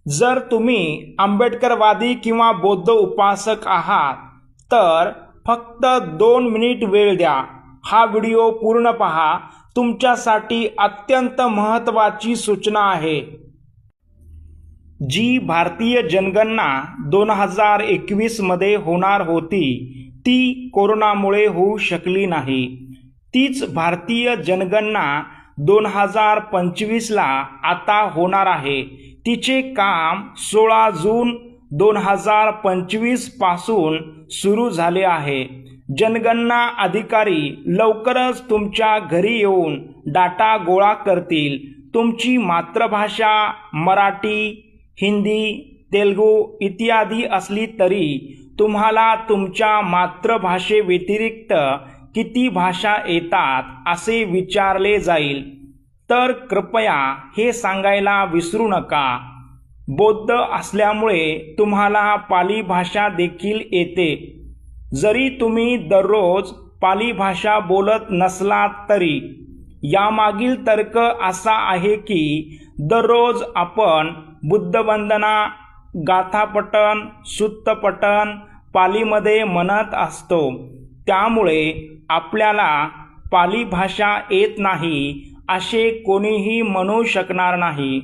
जर तुम्ही आंबेडकरवादी किंवा बौद्ध उपासक आहात तर फक्त 2 मिनिट वेळ द्या. हा व्हिडिओ पूर्ण पहा. तुमच्यासाठी अत्यंत महत्त्वाची सूचना आहे. जी भारतीय जनगणना 2021 मध्ये होणार होती ती कोरोनामुळे होऊ शकली नाही. तीच भारतीय जनगणना 2025 ला आता होणार आहे. तिचे काम 16 जून 2025 पासून सुरू झाले आहे. जनगणना अधिकारी लवकरच तुमच्या घरी येऊन डाटा गोळा करतील. तुमची मातृभाषा मराठी, हिंदी, तेलुगू इत्यादी असली तरी तुम्हाला तुमच्या मातृभाषेव्यतिरिक्त किती भाषा येतात असे विचारले जाईल तर कृपया हे सांगायला विसरू नका. बौद्ध असल्यामुळे तुम्हाला पाली भाषा देखील येते. जरी तुम्ही दररोज पाली भाषा बोलत नसलात तरी. यामागील तर्क असा आहे की दररोज आपण बुद्धवंदना, गाथापठण, सुत्तपठण पालीमध्ये म्हणत असतो. त्यामुळे आपल्याला पाली भाषा येत नाही असे कोणीही म्हणू शकणार नाही.